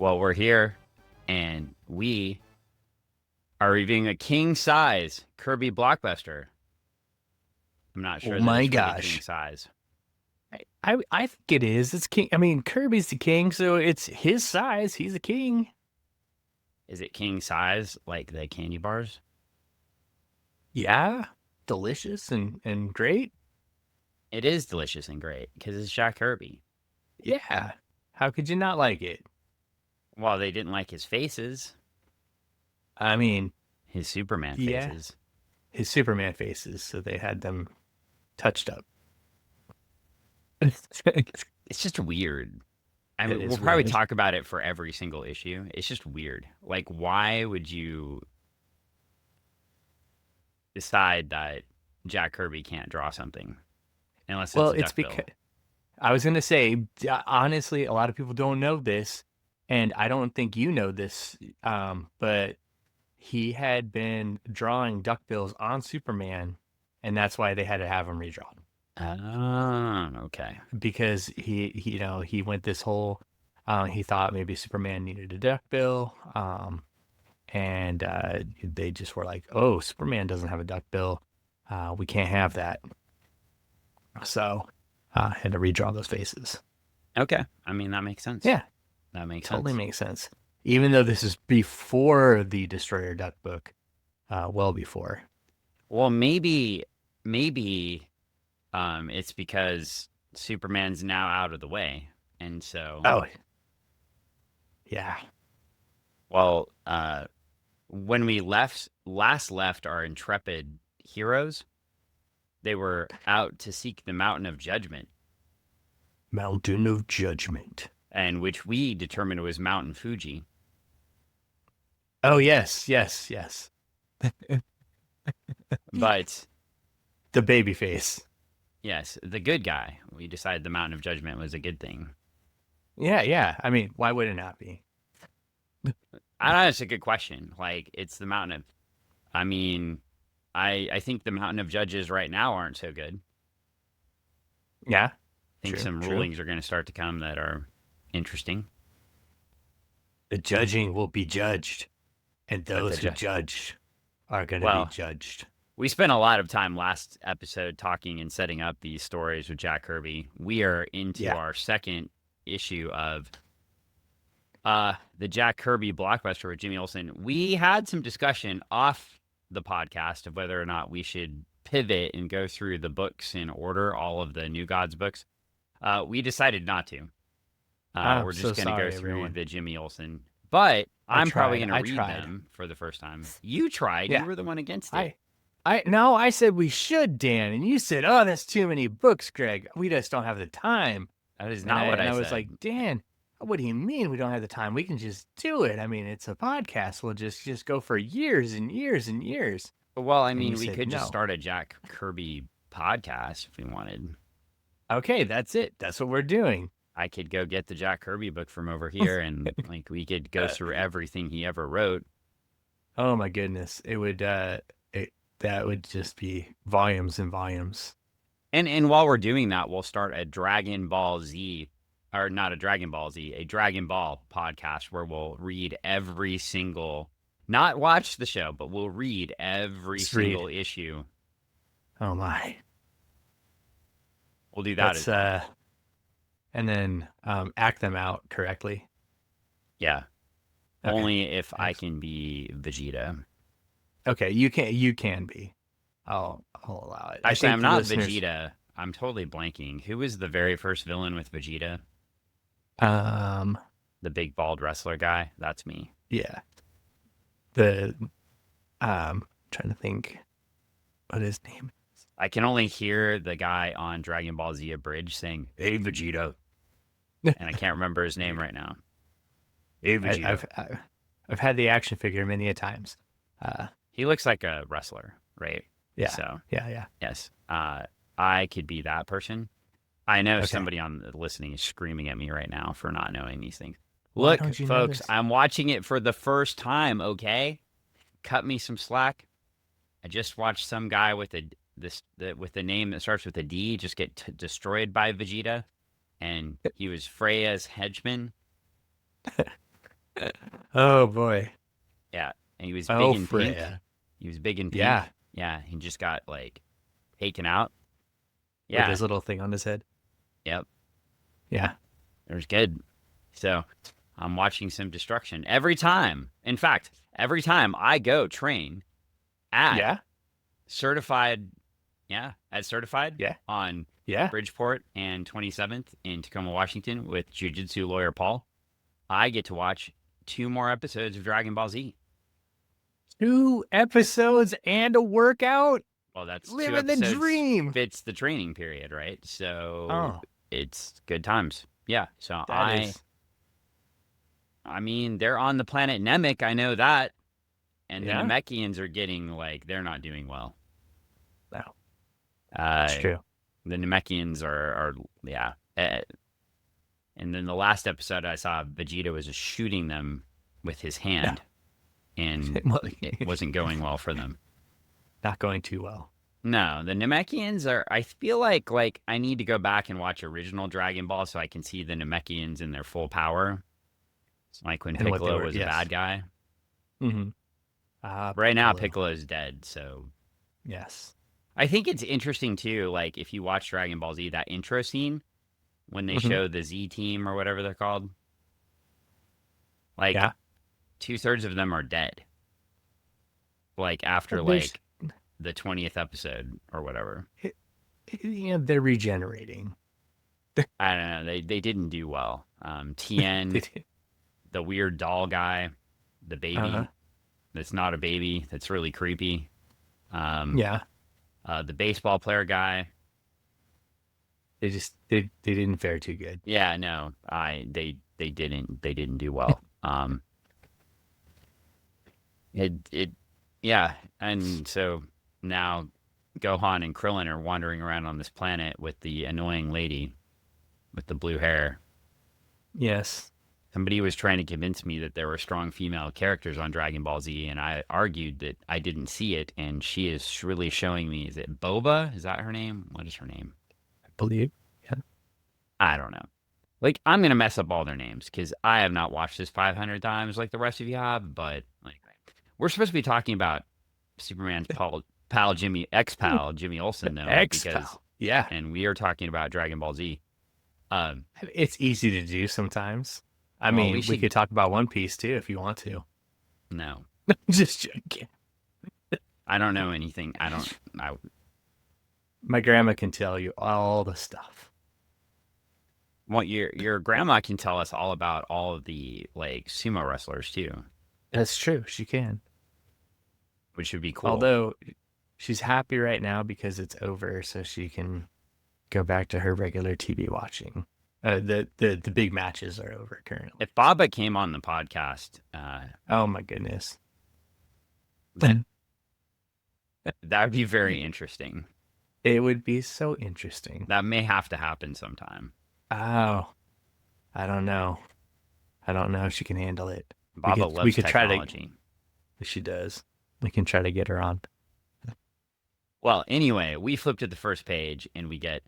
Well, we're here, and we are reviewing a king-size Kirby Blockbuster. I'm not Oh sure that my it's really king gosh. size. I think it is. It's king. I mean, Kirby's the king, so it's his size. He's a king. Is it king size like the candy bars? Yeah. Delicious and great. It is delicious and great because it's Jack Kirby. Yeah. How could you not like it? Well, they didn't like his faces, I mean, his Superman yeah. faces. His Superman faces, so they had them touched up. It's just weird. I It mean, we'll is probably weird. talk about it for every single issue. It's just weird. Like, why would you decide that Jack Kirby can't draw something unless it's Well, a it's duck because bill? I was gonna say, honestly, a lot of people don't know this, and I don't think you know this, but he had been drawing duckbills on Superman, and that's why they had to have him redrawn Oh, okay. because he went this whole he thought maybe Superman needed a duckbill, and they just were like, oh, Superman doesn't have a duckbill, we can't have that, so had to redraw those faces. Okay. I mean, that makes sense. Yeah, That makes totally sense. makes sense. Even though this is before the Destroyer Duck book, well before. Well, maybe it's because Superman's now out of the way. And so, Oh, yeah. well, when we last left our intrepid heroes, they were out to seek the Mountain of Judgment, Mountain of Judgment. and which we determined was Mountain Fuji. Oh, yes, yes, yes. But The baby face. yes, the good guy. We decided the Mountain of Judgment was a good thing. Yeah, yeah. I mean, why would it not be? I know it's a good question. Like, it's the Mountain of. I mean, I think the Mountain of Judges right now aren't so good. Yeah, I think true, some true. rulings are going to start to come that are interesting. The judging will be judged, and But those who judge are going to be well, judged. we spent a lot of time last episode talking and setting up these stories with Jack Kirby. We are into Yeah. our second issue of the Jack Kirby blockbuster with Jimmy Olsen. We had some discussion off the podcast of whether or not we should pivot and go through the books in order, all of the New Gods books. We decided not to. I'm We're so just going to go sorry, through everyone. the Jimmy Olsen, but I I'm probably tried. going to I read tried. them for the first time. You tried. You Yeah. were the one against it. I no, I said we should, Dan, and you said, "Oh, that's too many books, Greg. We just don't have the time." That is And not what I I was like, said. "Dan, what do you mean we don't have the time? We can just do it. I mean, it's a podcast. We'll just go for years and years and years." Well, I And you mean, we said, could just "No." start a Jack Kirby podcast if we wanted. Okay, that's it. That's what we're doing. I could go get the Jack Kirby book from over here and like we could go through everything he ever wrote. Oh my goodness. That would just be volumes and volumes. And while we're doing that, we'll start a Dragon Ball Z or not a Dragon Ball Z, a Dragon Ball podcast where we'll read every single not watch the show, but we'll read every Let's single read. issue. Oh my. We'll do that Let's as well. and then act them out correctly. Yeah. Okay. Only if I Excellent. can be Vegeta. Okay, you can be. I'll allow it. I Actually, think I'm the not listeners Vegeta. I'm totally blanking. Who was the very first villain with Vegeta? um The big bald wrestler guy? That's me. yeah. The trying to think what his name I can only hear the guy on Dragon Ball Z Abridged saying, "Hey Vegeta," is. and I can't remember his name right now. Hey I, Vegeta. I've had the action figure many a times. Uh He looks like a wrestler, right? yeah. So Yeah, yeah. yes, I could be that person. I know Okay. somebody on the listening is screaming at me right now for not knowing these things. Why Look, don't you know folks, this? I'm watching it for the first time. Okay, cut me some slack. I just watched some guy with with the name that starts with a D just get destroyed by Vegeta, and he was Freya's henchman. Oh boy. Yeah, and he was big Oh in pink. Freya. He was big in Yeah, pink. Yeah, he just got like taken out. with Yeah, his little thing on his head. yep, Yeah. it was good. So I'm watching some destruction every time. In fact, every time I go train at Yeah. certified, yeah, at certified Yeah. on Yeah. Bridgeport and 27th in Tacoma, Washington with Jiu-Jitsu lawyer Paul, I get to watch 2 more episodes of Dragon Ball Z. 2 episodes and a workout. Well, that's two Living the episodes dream. fits the training period, right? So Oh, it's good times. Yeah. So that is. I mean, they're on the planet Namek. I know that. And the Yeah. Namekians are getting like they're not doing well. No, it's Uh, true. the Namekians are yeah. And then the last episode I saw, Vegeta was just shooting them with his No. hand, and Well, it wasn't going well for them. not going too well. No, the Namekians are. I feel like I need to go back and watch original Dragon Ball so I can see the Namekians in their full power. It's like when And what they Piccolo were. was a Yes. bad guy. Mm-hmm. Ah, Right now, Piccolo. Piccolo's dead. So Yes. I think it's interesting too. Like if you watch Dragon Ball Z, that intro scene when they Hmm. show the Z team or whatever they're called, like Yeah. 2/3 of them are dead. Like after There's. like the 20th episode or whatever. Yeah, they're regenerating. I don't know. They didn't do well. Tien, the weird doll guy, the Uh, baby that's not a baby, that's really creepy. Um, yeah. the baseball player guy. They didn't fare too good. Yeah, no, they didn't do well. It yeah, and so now Gohan and Krillin are wandering around on this planet with the annoying lady with the blue hair. Yes. Somebody was trying to convince me that there were strong female characters on Dragon Ball Z, and I argued that I didn't see it, and she is really showing me. Is it Boba? Is that her name? What is her name? I believe. Yeah. I don't know. Like, I'm going to mess up all their names because I have not watched this 500 times like the rest of you have, but like, we're supposed to be talking about Superman's pal Jimmy, ex-pal Jimmy Olsen, though, X because, pal. Yeah. and we are talking about Dragon Ball Z. Um, It's easy to do sometimes. I well, mean, we we should, could talk about One Piece too if you want to. no, Just joking. I don't know anything. My grandma can tell you all the stuff. Well, your grandma can tell us all about all of the like sumo wrestlers too, That's true. She can. which would be cool. Although she's happy right now because it's over, so she can go back to her regular TV watching. The big matches are over currently. If Baba came on the podcast, Oh my goodness. that would be very interesting. It would be so interesting. That may have to happen sometime. Oh, I don't know. I don't know if she can handle it. Baba we loves could try technology. to. She does. We can try to get her on. Well, anyway, we flip to the first page and we get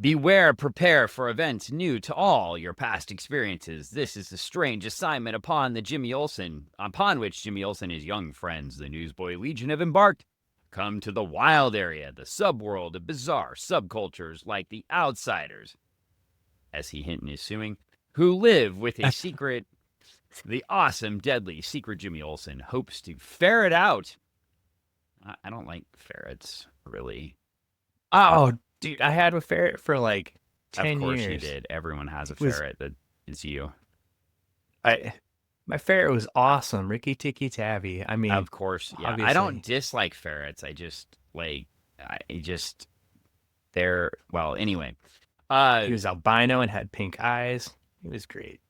beware, prepare for events new to all your past experiences. This is the strange assignment upon which Jimmy Olsen and his young friends, the Newsboy Legion, have embarked. Come to the wild area, the subworld of bizarre subcultures like the Outsiders, as he Hinton is suing, who live with a secret. The awesome, deadly secret Jimmy Olsen hopes to ferret out. I don't like ferrets, really. Oh, dude, I had a ferret for like 10 Of course years. you did. Everyone has a It was- ferret that is you. My ferret was awesome. Ricky Tikki Tavi. I mean, Of course, yeah. I obviously. don't dislike ferrets. I just they're well. Anyway, He was albino and had pink eyes. He was great.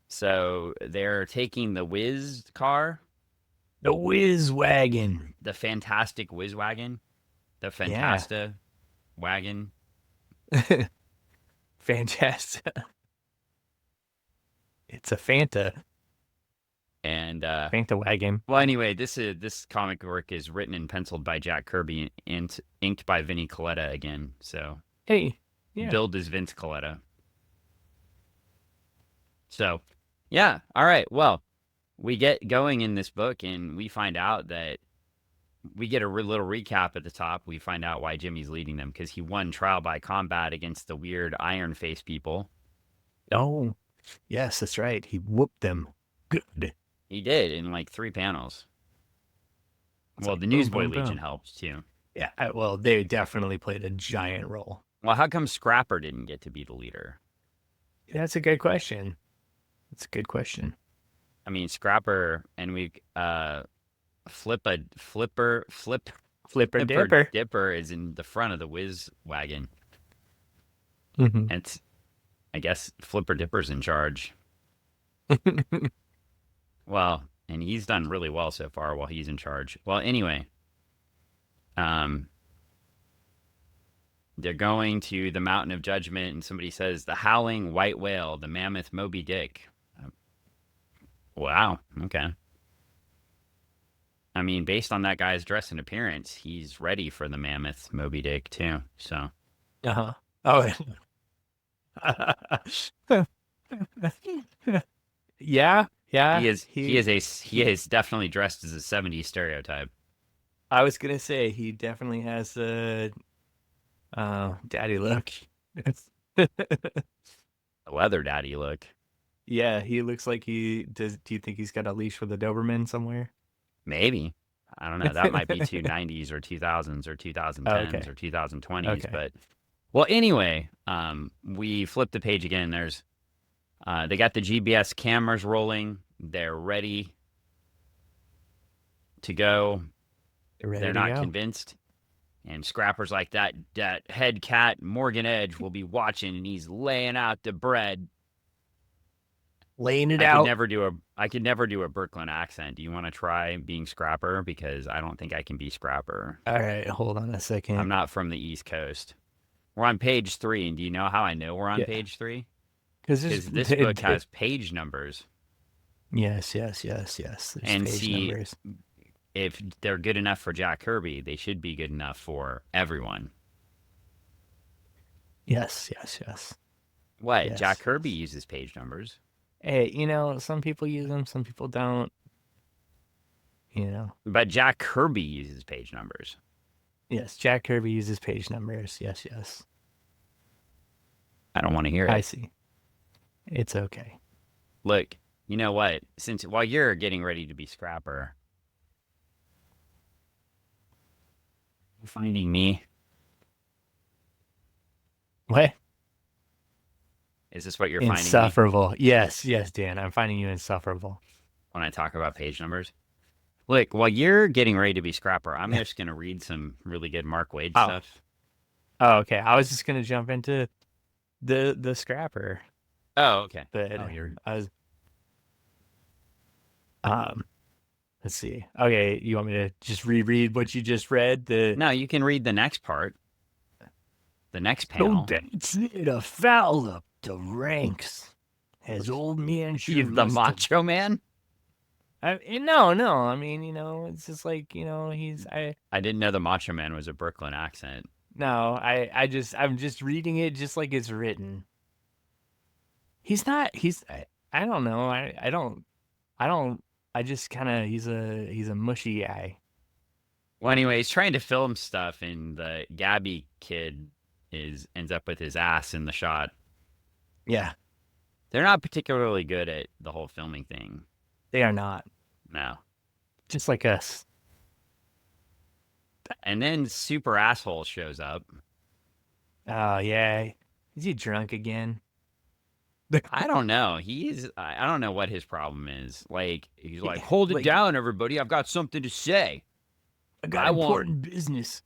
so they're taking the Whiz car, The Whiz Wagon. the fantastic Whiz wagon, the Fantasta wagon. Fantastic. It's a Fanta. And Fanta wagon. well, anyway, this comic work is written and penciled by Jack Kirby and inked by Vinny Coletta again. So Hey, yeah. billed as Vince Coletta. So Yeah. All right. Well, we get going in this book, and we find out that we get a little recap at the top. We find out why Jimmy's leading them because he won trial by combat against the weird Iron Face people. Oh, yes, that's right. He whooped them. Good. He did in like 3 panels. It's Well, like the boom, Newsboy boom, Legion boom. helped too. Yeah, well, they definitely played a giant role. Well, how come Scrapper didn't get to be the leader? That's a good question. That's a good question. I mean, Scrapper and we Flipper Flipper Dipper. Dipper is in the front of the Whiz wagon. Hmm. And I guess Flipper Dipper's in charge. Well, and he's done really well so far while he's in charge. Well, anyway, um, they're going to the Mountain of Judgment, and somebody says the howling white whale, the mammoth Moby Dick. Wow. Okay. I mean, based on that guy's dress and appearance, he's ready for the mammoth Moby Dick too. So Uh-huh. Oh, yeah, yeah. he is definitely dressed as a '70s stereotype. I was gonna say he definitely has a daddy look. A leather daddy look. Yeah, he looks like he does. Do you think he's got a leash with a Doberman somewhere? Maybe. I don't know. That might be 290s or 2000s or Oh, 2010s okay. or 2020s. Okay. But well, anyway, we flip the page again. There's they got the GBS cameras rolling. They're ready to go. You're ready They're to not go. convinced. And Scrapper's like that head cat Morgan Edge will be watching, and he's laying out the bread. Laying it out. I could never do a Brooklyn accent. Do you want to try being Scrapper? Because I don't think I can be Scrapper. All right, hold on a I'm second. not from the East Coast. We're on page 3, and do you know how I know we're on Yeah, page 3? because Because this book has page numbers. yes, yes, yes, yes. There's And page see, numbers. if they're good enough for Jack Kirby, they should be good enough for everyone. Yes, yes, yes, What? Jack yes, Kirby yes. uses page numbers. Hey, some people use them, some people don't. You know. But Jack Kirby uses page numbers. Yes, Jack Kirby uses page numbers. Yes, yes. I don't want to hear I it. see. It's okay. Look, you know what? Since while you're getting ready to be Scrapper, you're finding me. What? Is this what you're finding me Insufferable. Yes, yes, Dan. I'm finding you insufferable. when I talk about page numbers? Look, while you're getting ready to be Scrapper, I'm just going to read some really good Mark Wade Oh, stuff. oh, okay. I was just gonna jump into the scrapper, Oh, okay. but Oh, you're. I was um. Let's see. Okay, you want me to just reread what you just read? The No, you can read the next part, the next so panel. that's it. A foul up the ranks. As old man sure He's the must have. Macho Man. No, no. I mean, it's just like I didn't know the Macho Man was a Brooklyn accent. no. I'm just reading it just like it's written. He's not. I don't know. I don't. I just kind of. He's a mushy guy. Well, anyway, he's trying to film stuff, and the Gabby kid ends up with his ass in the shot. Yeah, They're not particularly good at the whole filming thing. they are not. No. Just like us. And then Super Asshole shows up. Oh yeah. Is he drunk again? I don't know. I don't know what his problem is. Like, he's like, hold it Like down, everybody. I've got something to say. I got I want, important business.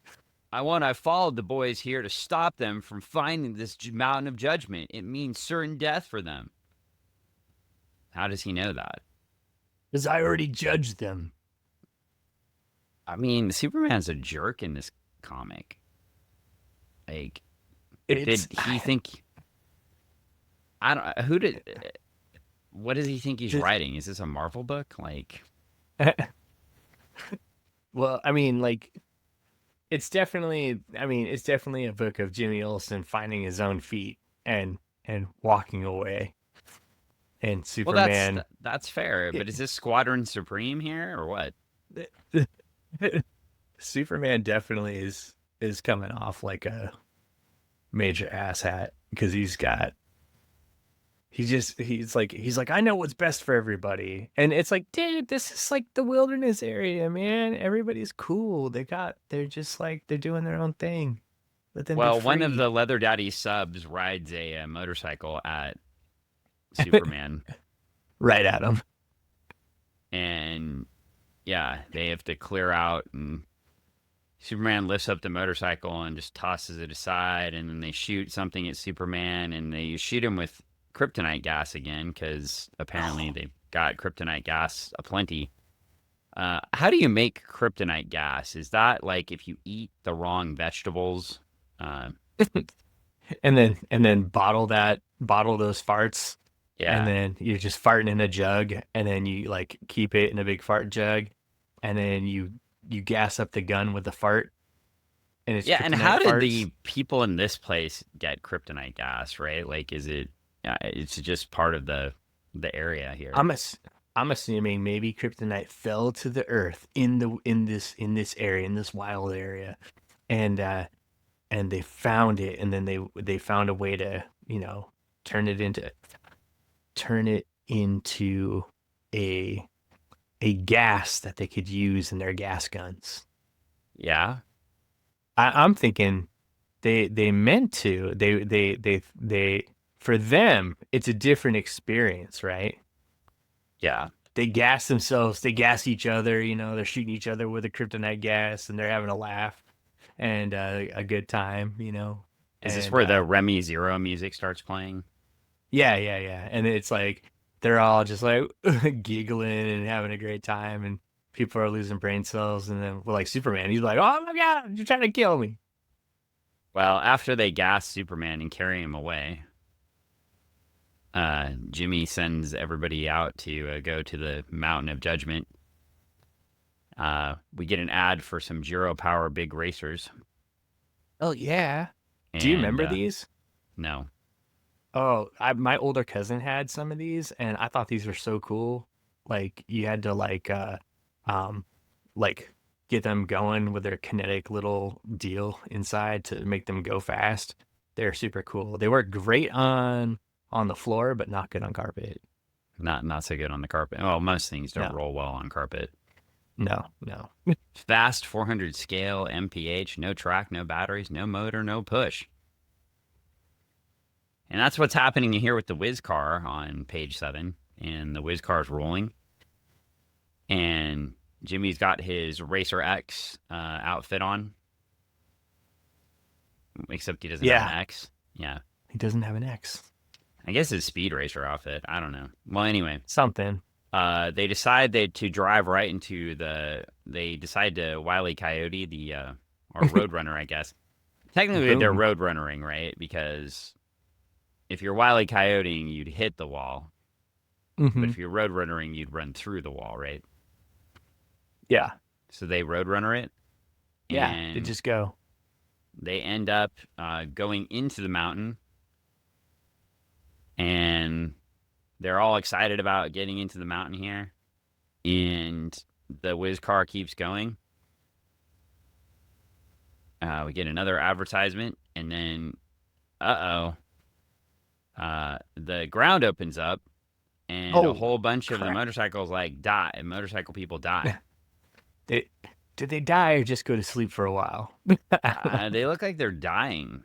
I followed the boys here to stop them from finding this mountain of judgment. It means certain death for them. How does he know that? Because I already judged them. I mean, Superman's a jerk in this comic. Like, It's did he think? I don't. Who did? What does he think he's just writing? Is this a Marvel book? Like, well, I mean, like it's definitely a book of Jimmy Olsen finding his own feet and walking away. and Well, Superman. that's fair. But is this Squadron Supreme here or what? Superman definitely is coming off like a major asshat because he's like I know what's best for everybody, and it's like, dude, this is like the wilderness area, man. Everybody's cool. They're just like they're doing their own thing. Let them be Well, one of free. the Leather Daddy subs rides a motorcycle at Superman, Right at them. and yeah, they have to clear out, and Superman lifts up the motorcycle and just tosses it aside, and then they shoot something at Superman, and they shoot him with kryptonite gas again because apparently Oh. they've got kryptonite gas aplenty. How do you make kryptonite gas? Is that like if you eat the wrong vegetables? Uh, And then bottle those farts, and yeah, then you're just farting in a jug, and then you like keep it in a big fart jug, and then you gas up the gun with the fart, and it's yeah. And how kryptonite did farts. the people in this place get kryptonite gas? Right? Like, is it? It's just part of the area here. I'm ass- I'm assuming maybe kryptonite fell to the earth in this area, in this wild area, and they found it, and then they found a way to turn it into turn it into a gas that they could use in their gas guns. Yeah, I'm thinking they meant to. They for them it's a different experience, right? yeah. They gas themselves, they gas each other, they're shooting each other with a kryptonite gas and they're having a laugh and a good time. Is this And where the Remy Zero music starts playing? yeah, yeah, yeah. And it's like they're all just like giggling and having a great time, and people are losing brain cells. And then, well, like Superman, he's like, "Oh my God, you're trying to kill me." Well, after they gas Superman and carry him away, Jimmy sends everybody out to go to the Mountain of Judgment. We get an ad for some Giro Power Big Racers, Oh yeah. Do you and remember these? no, Oh, my older cousin had some of these, and I thought these were so cool. Like you had to um, like get them going with their kinetic little deal inside to make them go fast. They're super cool. They work great on the floor, but not good on carpet. not so good on the carpet. Well, most things don't No, roll well on carpet. no, no. Fast 400 scale MPH, no track, no batteries, no motor, no push. And that's what's happening here with the Whiz car on page 7. And the Whiz car is rolling. And Jimmy's got his Racer X outfit on, except he doesn't have an Yeah, X. Yeah. he doesn't have an X. I guess his Speed Racer outfit. I don't know. Well, anyway, Something. they decide to drive right into they decide to Wile E. Coyote, or Roadrunner, I guess. Technically, they're Boom. Roadrunnering, right? Because if you're Wile E. Coyoting, you'd hit the wall. But Hmm. if you're Roadrunnering, you'd run through the wall, right? Yeah, So they Roadrunner it, yeah. They and just go. they end up going into the mountain, and they're all excited about getting into the mountain here. And the Whiz car keeps going. We get another advertisement, and then, the ground opens up, and a Oh whole bunch of the crap! motorcycles like die, and motorcycle people die. They, did they die or just go to sleep for a while? They look like they're dying.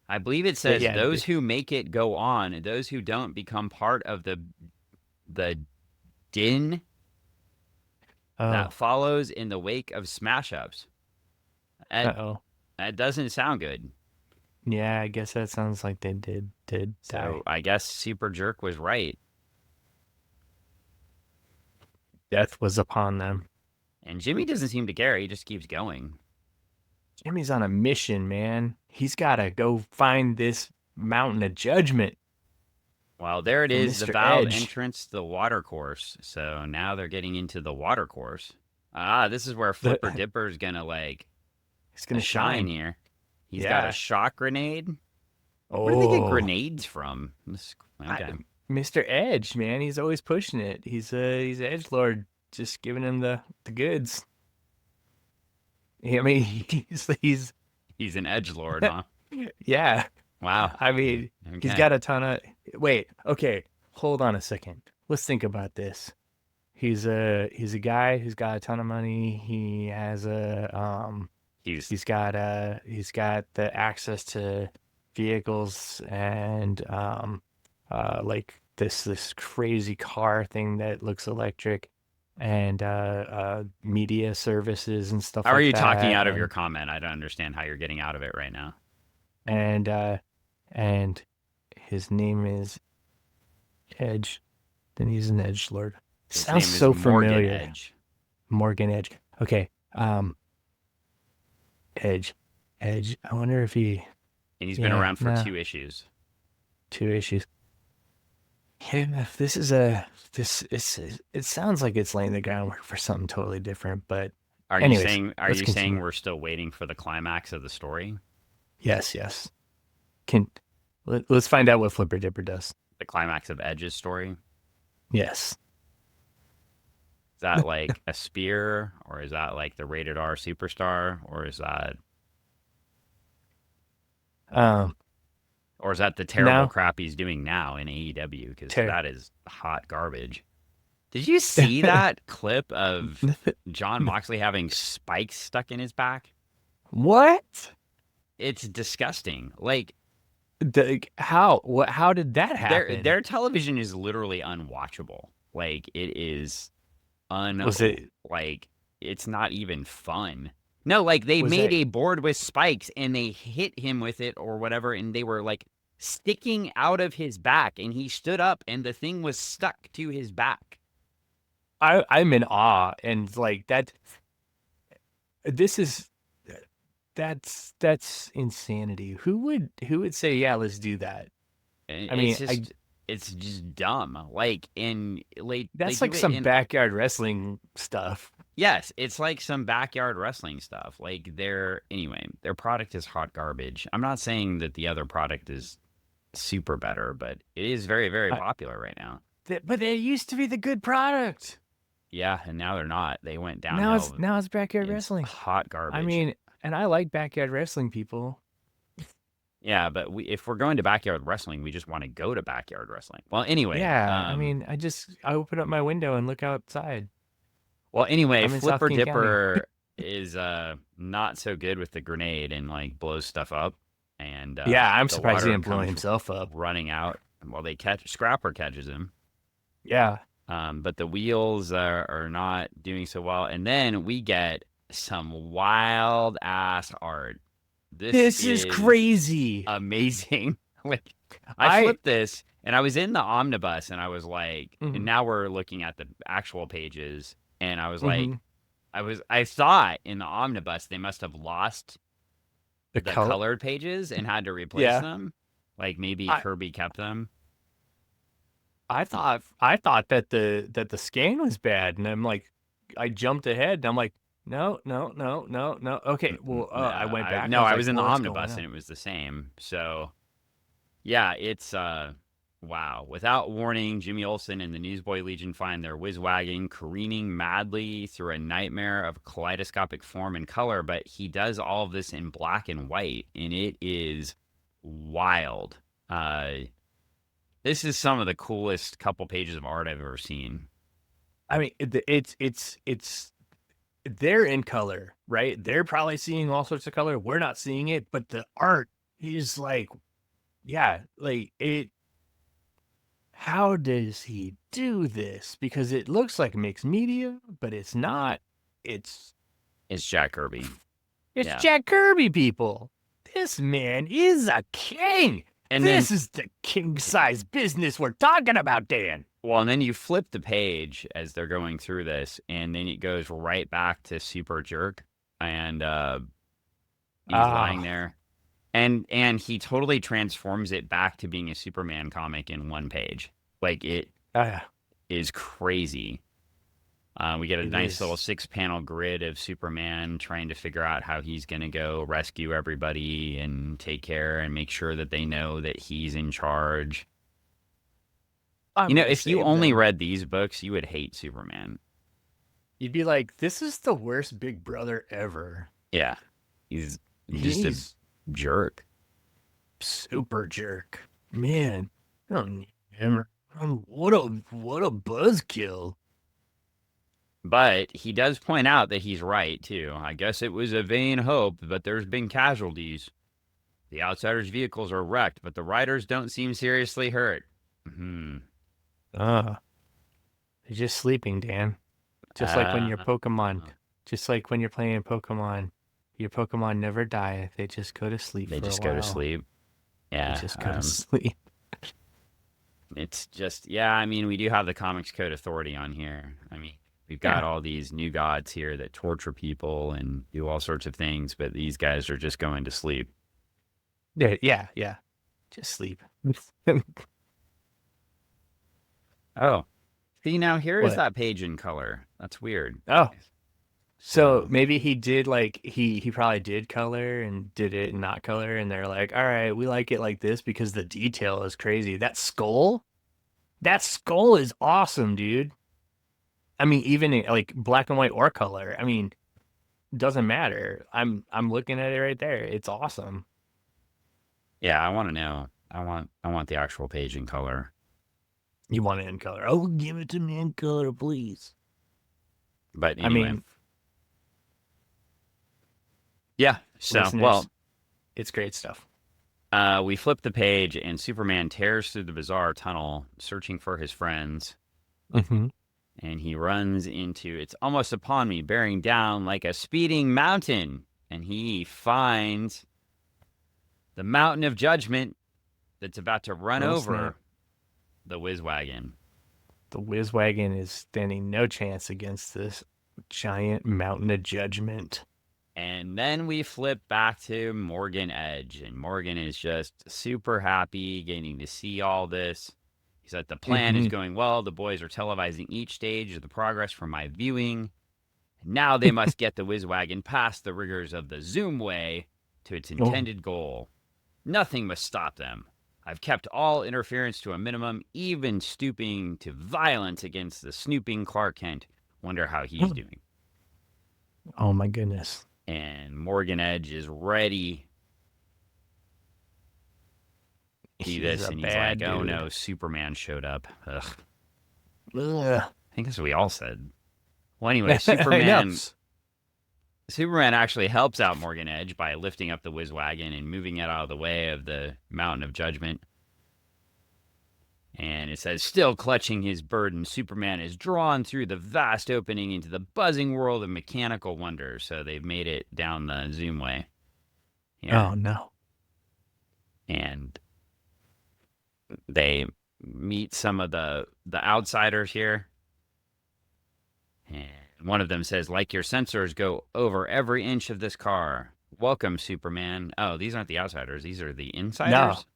I believe it says Yeah. those who make it go on, and those who don't become part of the din that Oh. follows in the wake of smash ups. That Uh-oh. that doesn't sound good. Yeah, I guess that sounds like they did So die. I guess Super Jerk was right. Death was upon them. And Jimmy doesn't seem to care. He just keeps going. Jimmy's on a mission, man. He's got to go find this mountain of judgment Well, there it for is, the Mr. valve Edge. entrance to the Watercourse. So now they're getting into the Watercourse. This is where The, Flipper Dipper is gonna like it's going to shine shine. here. He's got a Yeah. shock grenade. Where do they get Oh. grenades from? I, Okay. Mr. Edge, man. He's always pushing it. He's an edge lord, just giving him the goods. I mean, he's He's an edge lord, huh? yeah. Wow. I mean, he's Okay. got a ton of. Wait, okay, hold on a second. Let's think about this. He's a guy who's got a ton of money. He has He's he's got the access to vehicles and like this crazy car thing that looks electric and media services and stuff How are like you talking that out of your comment? I don't understand how you're getting out of it right now. and uh and his name is Edge. Then he's an edge lord. His Sounds name is so Morgan familiar. Edge, Morgan Edge. Okay. Edge. Edge. I wonder if he. and he's been Yeah. around for No. 2 issues. 2 issues. Yeah. This is a. This is. It sounds like it's laying the groundwork for something totally different. But, Are you anyways, saying are let's you saying continue. we're still waiting for the climax of the story? Yes. Yes. Can. Let's find out what Flipper Dipper does. The climax of Edge's story? Yes. Is that like a spear, or is that like the rated R superstar, Um. or is that the terrible Now. crap he's doing now in AEW? Because Ter- that is hot garbage. Did you see that clip of John Moxley having spikes stuck in his back? What? It's disgusting. Like How? What? How did that happen? their television is literally unwatchable. Like it is Was it? like it's not even fun. No, like they Was made that? a board with spikes and they hit him with it or whatever, and they were like sticking out of his back, and he stood up and the thing was stuck to his back. I'm in awe and like that. This is that's insanity. Who would say, yeah, let's do that? And I mean, I it's just dumb. Like in like they that's do like it some in backyard wrestling stuff. yes, it's like some backyard wrestling stuff. Like their product is hot garbage. I'm not saying that the other product is super better, but it is very, very I, popular right now. but they used to be the good product. Yeah, and now they're not. They went Now it's downhill. now it's backyard It's wrestling. hot I garbage. mean, and I like backyard wrestling people. Yeah, but if we're going to backyard wrestling, we just want to go to backyard wrestling. Well, anyway, Yeah, I mean, I open up my window and look outside. I'm in South Flipper King County. Dipper is not so good with the grenade and like blows stuff up, and Yeah, I'm the surprised he water didn't blow comes himself up. running out. Well, they catch Scrapper catches him. Yeah, But the wheels are not doing so well. And then we get some wild ass art. This this is is crazy. amazing. Like, I I flipped this and I was in the omnibus and I was like, and mhm, now we're looking at the actual pages. And I was like, mhm. I thought in the omnibus they must have lost The the color. colored pages and had to replace Yeah. them. Like maybe I Kirby kept them. I thought that the scan was bad, and I'm like, I jumped ahead, and I'm like, no, no, no, no, no. Okay, well, I went back. I No, was I like, was in the what's going omnibus on? and it was the same. So yeah, it's wow. Without warning, Jimmy Olsen and the Newsboy Legion find their Whiz Wagon careening madly through a nightmare of kaleidoscopic form and color, but he does all of this in black and white, and it is wild. This is some of the coolest couple pages of art I've ever seen. I mean, it's they're in color, right? They're probably seeing all sorts of color. We're not seeing it, but the art is like, yeah, like it. How does he do this? Because it looks like mixed media, but it's not. It's It's Jack Kirby. It's Yeah. Jack Kirby, people. This man is a king. And then This is the king size business we're talking about, Dan. well, and then you flip the page as they're going through this, and then it goes right back to Super Jerk, and he's lying Ah, there, and he totally transforms it back to being a Superman comic in one page. Like it ah, is crazy. We get a it nice little is. 6-panel grid of Superman trying to figure out how he's going to go rescue everybody and take care and make sure that they know that he's in charge. I'm gonna If you save only them. read these books, you would hate Superman. You'd be like, this is the worst Big Brother ever. Yeah, he's just a He's jerk. super jerk. Man, I don't need him. What a buzzkill. But he does point out that he's right, too. I guess it was a vain hope, but there's been casualties. The outsiders' vehicles are wrecked, but the riders don't seem seriously hurt. Hmm. Uh, they're just sleeping, Dan. Just like when you're Uh, Pokemon. Just like when you're playing Pokemon. Your Pokemon never die. They just go to sleep they for a just go to while. sleep. They Yeah. just go to sleep. It's just, yeah, I mean, we do have the Comics Code Authority on here. I mean, we've got Yeah. all these new gods here that torture people and do all sorts of things, but these guys are just going to sleep. Yeah. Just sleep. Oh, see, now here is What? that page in color. That's weird. Oh, so So, maybe he did like he probably did color and did it not color, and they're like, all right, we like it like this because the detail is crazy. That skull is awesome, dude. I mean, even in, like black and white or color. I mean, doesn't matter. I'm looking at it right there. It's awesome. yeah, I want to know. I want the actual page in color. You want it in color? Oh, give it to me in color, please. But I anyway, mean, yeah. So, listeners, well, it's great stuff. we flip the page and Superman tears through the bizarre tunnel searching for his friends. Mm-hmm. And he runs into it's almost upon me, bearing down like a speeding mountain. And he finds the mountain of judgment that's about to run Oh snap! over the Whiz Wagon. The Whiz Wagon is standing no chance against this giant mountain of judgment. And then we flip back to Morgan Edge, and Morgan is just super happy getting to see all this. He said the plan is Mm-hmm. going well. The boys are televising each stage of the progress from my viewing. Now they must get the Whiz Wagon past the rigors of the Zoom way to its Oh, intended goal. Nothing must stop them. I've kept all interference to a minimum, even stooping to violence against the snooping Clark Kent. Wonder how he's doing. oh my goodness. And Morgan Edge is ready. See He's this, a and he's like, bad "Oh dude. no, Superman showed up." Ugh. Ugh. I think that's what we all said. Well, anyway, I know. Superman actually helps out Morgan Edge by lifting up the Whiz Wagon and moving it out of the way of the Mountain of Judgment. And it says, still clutching his burden, Superman is drawn through the vast opening into the buzzing world of mechanical wonder. So they've made it down the Zoom way here. Oh no. And they meet some of the outsiders here. And one of them says, like your sensors go over every inch of this car. Welcome, Superman. Oh, these aren't the outsiders. These are the No. insiders?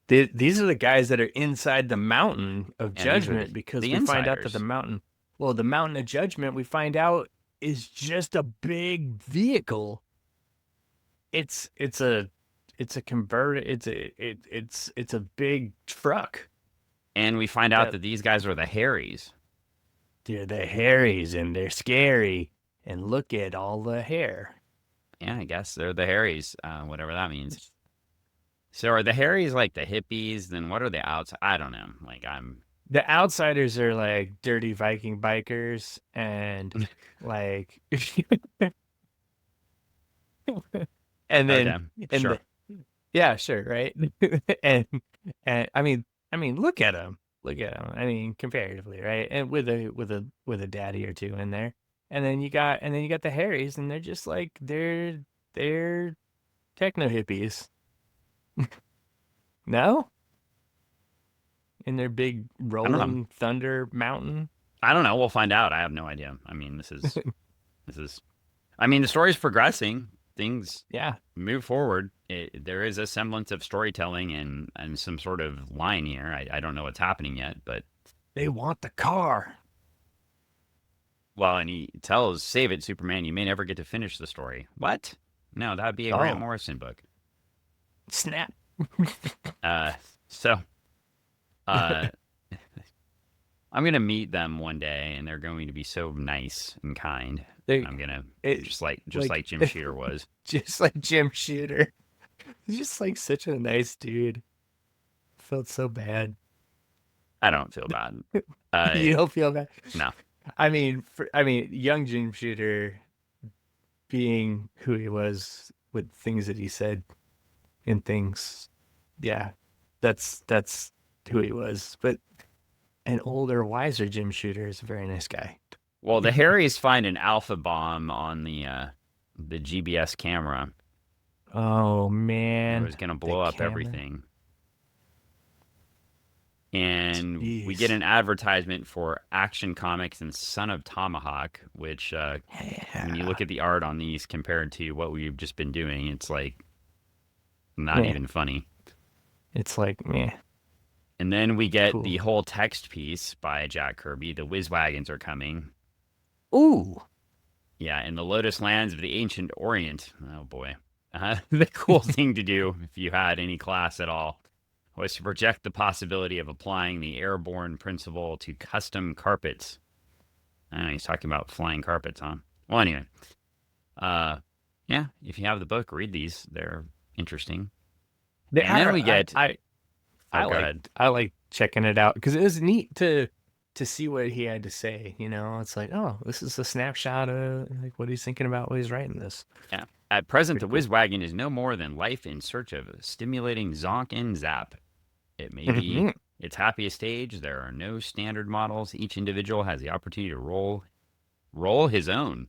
These are the guys that are inside the mountain of And these are judgment because the we find out that insiders. the mountain of judgment, we find out is just a big vehicle. It's a converted. It's a big truck. And we find out That that these guys are the Harrys. they're the Harrys and they're scary. And look at all the hair. Yeah, I guess they're the Harrys, whatever that means. So are the Harrys like the hippies? Then what are the outs? I don't know. Like I'm. The outsiders are like dirty Viking bikers and like and then Okay, and sure. the yeah, sure, right? and and I mean, look at them. Look at them. I mean, comparatively, right? And with a daddy or two in there. And then you got the Harrys and they're just like they're techno hippies. No? In their big I don't know. rolling thunder mountain. I don't know. We'll find out. I have no idea. I mean, this is. I mean, the story's progressing. Things Yeah. move forward. There is a semblance of storytelling and some sort of line here. I don't know what's happening yet, but They want the car. well, and he tells, "Save it, Superman. You may never get to finish the story." What? No, that would be a Grant Oh, Morrison book. snap. Uh, so uh, I'm gonna meet them one day, and they're going to be so nice and kind. They, I'm gonna it, just like Jim Shooter was. just like Jim Shooter. He's just like such a nice dude. Felt so bad. I don't feel bad. Uh, You don't feel bad. no. Young Jim Shooter being who he was with things that he said and things, yeah, that's who he was. But an older, wiser Jim Shooter is a very nice guy. Well, the Harrys find an alpha bomb on the GBS camera. Oh It man, was gonna the blow up camera. everything. And we get Jeez. an advertisement for Action Comics and Son of Tomahawk, which when you Yeah. look at the art on these compared to what we've just been doing, it's like not Meh. even funny. It's like meh. And then we get the Cool. whole text piece by Jack Kirby. The Whiz Wagons are coming. Ooh. Yeah, in the Lotus Lands of the Ancient Orient. Oh boy. The cool thing to do, if you had any class at all, was to project the possibility of applying the airborne principle to custom carpets. I know he's talking about flying carpets, huh? Well, anyway, uh, yeah, if you have the book, read these. They're interesting. They And then are. we get, I oh, go like ahead. I like checking it out because it was neat to see what he had to say. It's like, oh, this is a snapshot of like what he's thinking about when he's writing this. Yeah. At present, Pretty the cool. Whiz Wagon is no more than life in search of stimulating zonk and zap. It may be Mhm. its happiest stage. There are no standard models. Each individual has the opportunity to roll his own.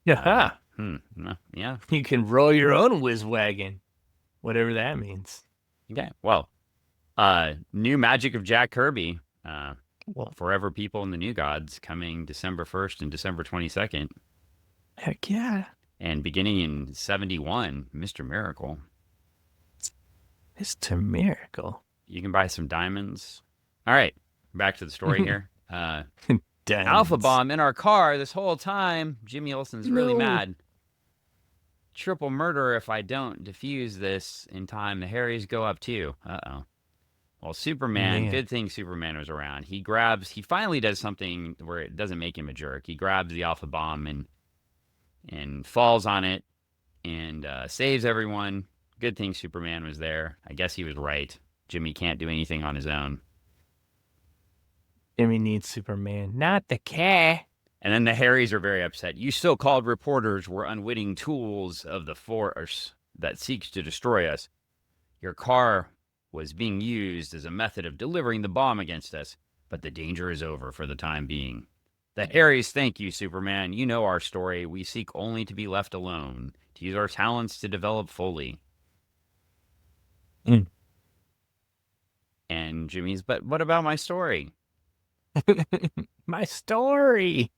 Uh, Yeah, no, yeah. you can roll your own whiz wagon, whatever that means. Okay. Well, new magic of Jack Kirby. Well, Forever People and the New Gods coming December 1st and December 22nd. heck yeah, And beginning in 71, Mr. Miracle. it's a miracle. You can buy some diamonds. All right. Back to the story here. Alpha Diamonds. bomb in our car this whole time. Jimmy Olsen's really No. mad. Triple murder if I don't defuse this in time. The Harrys go up too. Uh-oh. Well, Superman, Man. good thing Superman was around. He finally does something where it doesn't make him a jerk. He grabs the alpha bomb and falls on it and saves everyone. Good thing Superman was there. I guess he was right. Jimmy can't do anything on his own. Jimmy needs Superman, not the cat. And then the Harrys are very upset. You so called reporters were unwitting tools of the force that seeks to destroy us. Your car was being used as a method of delivering the bomb against us, but the danger is over for the time being. The Harrys thank you, Superman. You know our story. We seek only to be left alone, to use our talents to develop fully. Mm. And Jimmy's, but what about my story? My story.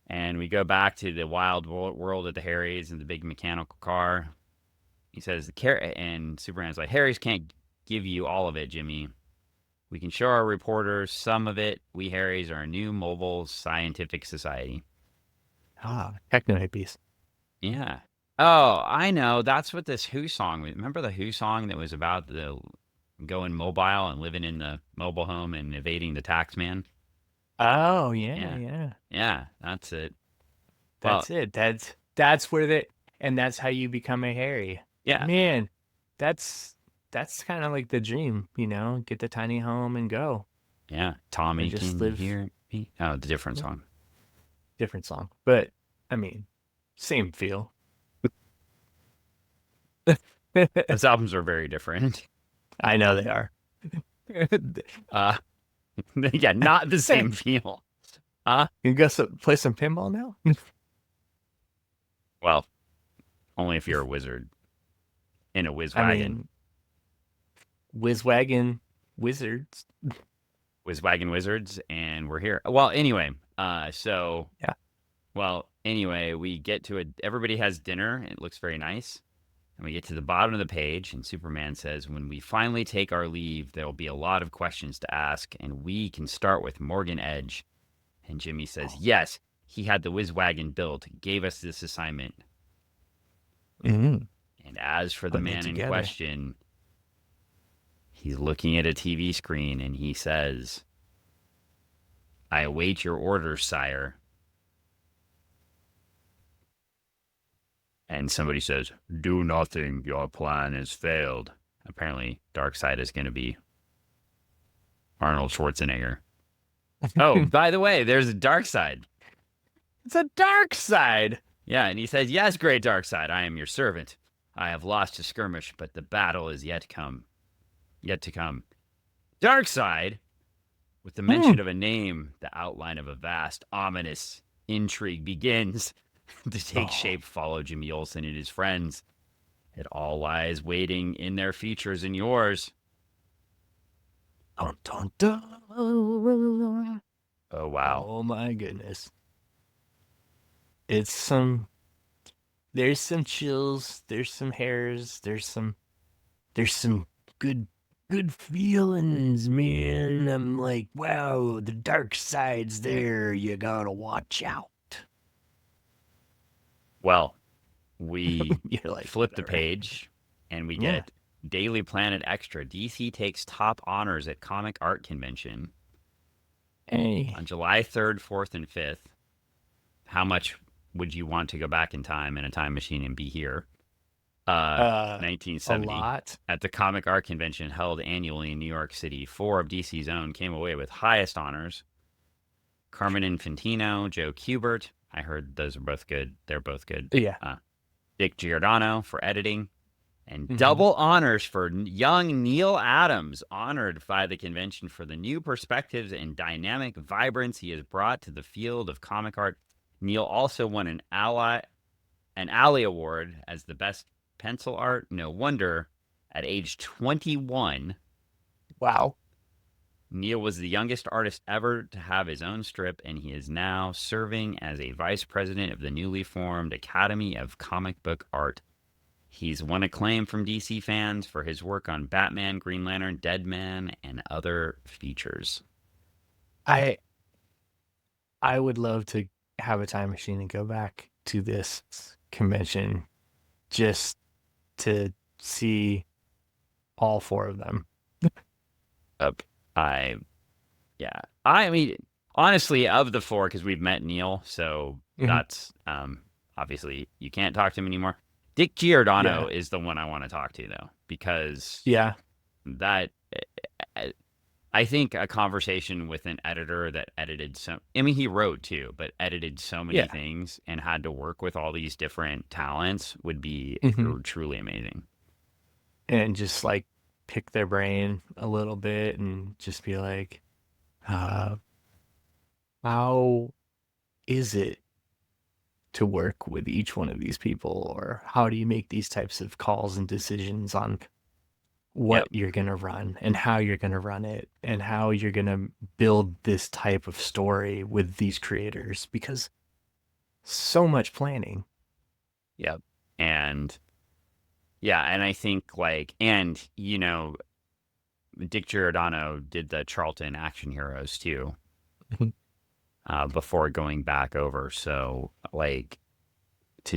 And we go back to the wild world of the Harrys and the big mechanical car. He says, and Superman's like, Harrys can't give you all of it, Jimmy. We can show our reporters some of it. We Harrys are a new mobile scientific society. Techno hippies. Yeah. Oh, I know. That's what this Who song was. Remember the Who song that was about the going mobile and living in the mobile home and evading the tax man? Oh yeah, Yeah. yeah. Yeah, that's it. Well, That's it. That's where the and that's how you become a Harry. yeah. Man, that's that's kind of like the dream, get the tiny home and go Yeah. and Tommy, just can you live. hear me? Oh, the different Yeah, song. different song, but I mean, same feel. Those albums are very different. I know they are. Uh, yeah, not the same feel. You go play some pinball now? Well, only if you're a wizard in a whiz I wagon. mean, Whiz Wagon Wizards. Whiz wagon wizards, and we're here. Well, anyway, Yeah. well, anyway, we get to it. Everybody has dinner. It looks very nice. And we get to the bottom of the page, and Superman says, when we finally take our leave, there will be a lot of questions to ask, and we can start with Morgan Edge. And Jimmy says, yes, he had the whiz wagon built, gave us this assignment. Mm-hmm. And as for the Putting it man in together. question, He's looking at a TV screen and he says, I await your orders, sire. And somebody says, do nothing. Your plan has failed. Apparently, Darkseid is going to be Arnold Schwarzenegger. Oh, by the way, there's a Darkseid. It's a dark side. Yeah, and he says, yes, great Darkseid, I am your servant. I have lost a skirmish, but the battle is yet to come. Yet to come. Darkseid, with the mention of a name, the outline of a vast, ominous intrigue begins to take shape. Follow Jimmy Olsen and his friends. It all lies waiting in their features and yours. Dun, dun, dun. Oh, wow. Oh my goodness. It's there's some chills, there's some hairs, there's some good feelings, man. I'm like, wow, the dark side's there. You gotta watch out. Well, we You're like, flip the whatever. page and we Yeah. get Daily Planet Extra. DC takes top honors at Comic Art Convention Hey. on July 3rd, 4th, and 5th. How much would you want to go back in time in a time machine and be here? A 1970. lot. At the Comic Art Convention held annually in New York City, 4 of DC's own came away with highest honors. Carmen Infantino, Joe Kubert. I heard those are both good. They're both good. Yeah. Dick Giordano for editing. And double honors for young Neil Adams, honored by the convention for the new perspectives and dynamic vibrance he has brought to the field of comic art. Neil also won an Alley Award as the best pencil art. No wonder, at age 21, Wow. Neil was the youngest artist ever to have his own strip, and he is now serving as a vice president of the newly formed Academy of Comic Book Art. He's won acclaim from DC fans for his work on Batman, Green Lantern, Deadman, and other features. I would love to have a time machine and go back to this convention just to see all 4 of them. I mean, honestly, of the 4, because we've met Neil, so that's obviously you can't talk to him anymore. Dick Giordano is the one I want to talk to, though, because that I think a conversation with an editor that edited he wrote too, but edited so many things and had to work with all these different talents would be truly amazing. And just like pick their brain a little bit and just be like, how is it to work with each one of these people, or how do you make these types of calls and decisions on what you're going to run and how you're going to run it and how you're going to build this type of story with these creators, because so much planning. Yep. And I think Dick Giordano did the Charlton Action Heroes too. Before going back over, so to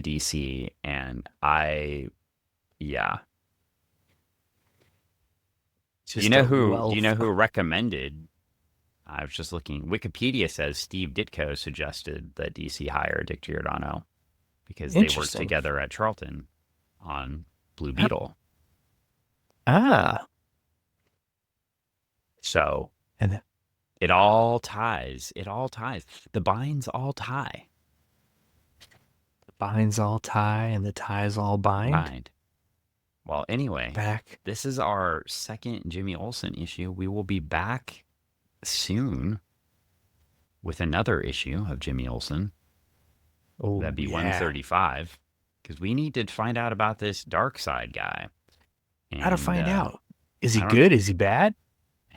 DC, and Do you know who recommended? I was just looking. Wikipedia says Steve Ditko suggested that DC hire Dick Giordano because they worked together at Charlton on Blue Beetle. So it all ties. It all ties. The binds all tie. The binds all tie and the ties all bind. Well, anyway, this is our second Jimmy Olsen issue. We will be back soon with another issue of Jimmy Olsen. Oh, that'd be 135, because we need to find out about this Darkseid guy. How to find out? Is he good? Is he bad?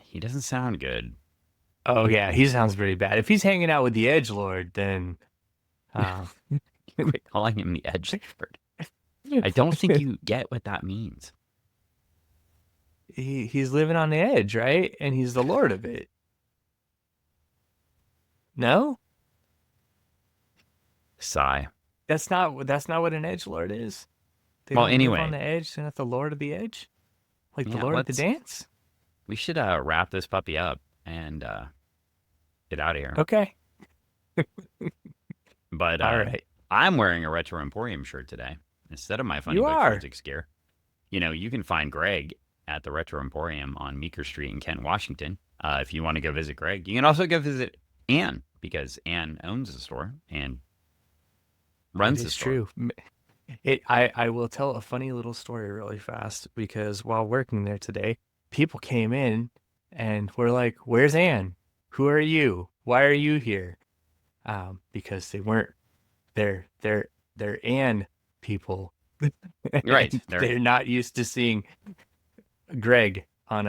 He doesn't sound good. Oh, yeah, he sounds pretty bad. If he's hanging out with the Edgelord, then... Quit calling him the Edgelord. I don't think you get what that means. He's living on the edge, right? And he's the lord of it. No? Sigh. That's not what an edgelord is. They well, don't anyway, live on the edge. They're not the lord of the edge, like the lord of the dance. we should wrap this puppy up and get out of here. Okay. But All right. I'm wearing a Retro Emporium shirt today instead of my Funny You Book are. Forensics gear. You know, you can find Greg at the Retro Emporium on Meeker Street in Kent, Washington. If you want to go visit Greg, you can also go visit Anne because Anne owns the store and It runs the is store. true. I will tell a funny little story really fast because while working there today, people came in and were like, "Where's Anne? Who are you? Why are you here?" Because they weren't they're Anne people, Right. and they're not used to seeing Greg on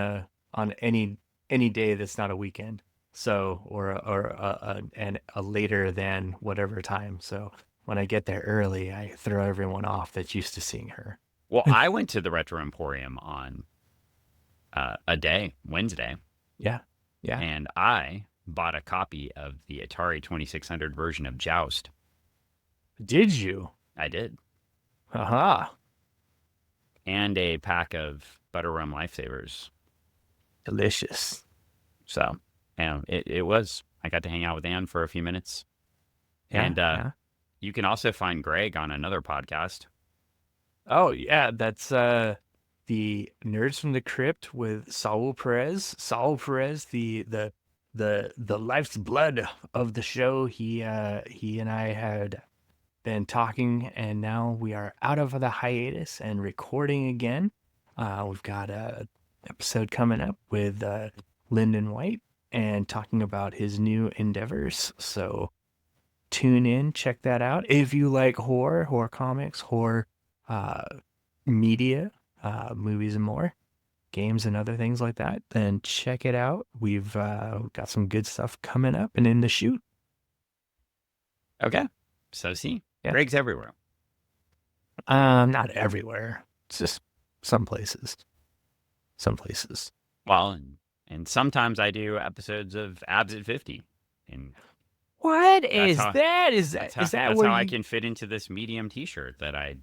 any day that's not a weekend. So or a later than whatever time. So when I get there early, I throw everyone off that's used to seeing her. Well, I went to the Retro Emporium on a day, Wednesday, Yeah. Yeah. and I bought a copy of the Atari 2600 version of Joust. Did you? I did. Aha. And a pack of Butter Rum Lifesavers. Delicious. So, and I got to hang out with Anne for a few minutes. Yeah. And Yeah. you can also find Greg on another podcast. Oh yeah, that's the Nerds from the Crypt with Saul Perez. Saul Perez, the life's blood of the show. He and I had been talking, and now we are out of the hiatus and recording again. We've got a episode coming up with Lyndon White and talking about his new endeavors. So tune in, check that out. If you like horror comics, horror uh, media, movies and more, games and other things like that, then check it out. We've got some good stuff coming up and in the shoot. Okay. So, see, Yeah. Greg's everywhere. Not everywhere. It's just some places. Some places. Well, and sometimes I do episodes of Abs at 50. And What that's is how, that? Is that's that how, is that that's where how I you? can fit into this medium t-shirt that I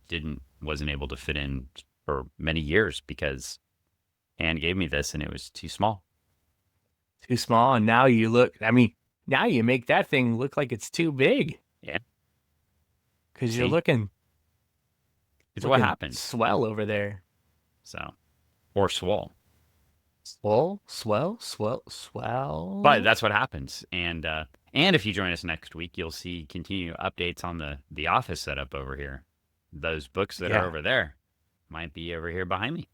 wasn't able to fit in for many years because Anne gave me this and it was too small. Too small, and now you look. I mean, now you make that thing look like it's too big. Yeah. Because you're See? It's what looking happens. swell over there. So, or swole. Swell. But that's what happens. And if you join us next week, you'll see continued updates on the office setup over here. Those books that are over there might be over here behind me.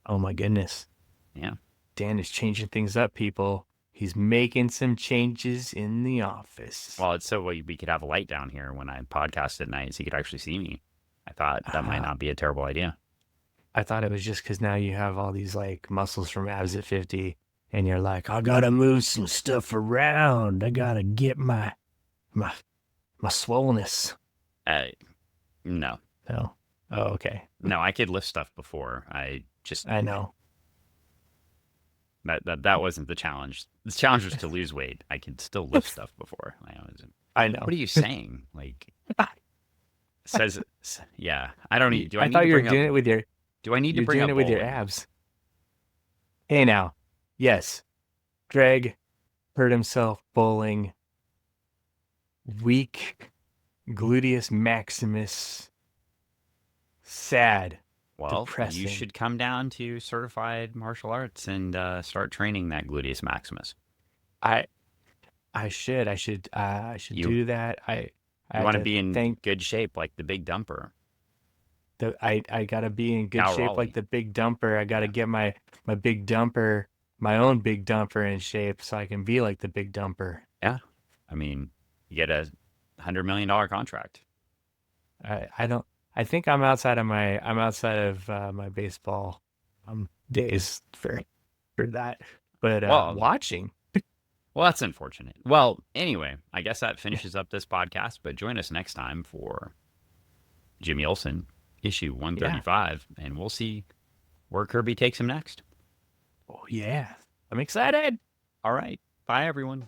Oh my goodness. Yeah. Dan is changing things up, people. He's making some changes in the office. Well, it's so we could have a light down here when I podcast at night so you could actually see me. I thought that might not be a terrible idea. I thought it was just because now you have all these like muscles from Abs at 50 and you're like, I gotta move some stuff around. I gotta get my swollenness. No. No. Oh, okay. No, I could lift stuff before. I know. That wasn't the challenge. The challenge was to lose weight. I could still lift stuff before. I know. What are you saying? Like, says, yeah. I don't need. Do I need thought to you were bring doing up, it with your. Do I need to You're bring doing up it with your bowling? abs. Hey now, yes, Greg hurt himself bowling. Weak gluteus maximus. Sad. Well, Depressing. you should come down to certified martial arts and start training that gluteus maximus. I should do that. I want to be in good shape like the big dumper. I gotta be in good Cal shape Raleigh. like the big dumper. I gotta get my big dumper, my own big dumper in shape so I can be like the big dumper. Yeah. I mean, you get a $100 million contract. I think I'm outside of my baseball days for that. But watching. Well, that's unfortunate. Well, anyway, I guess that finishes up this podcast, but join us next time for Jimmy Olsen, issue 135, and we'll see where Kirby takes him next. Oh, yeah. I'm excited. All right. Bye, everyone.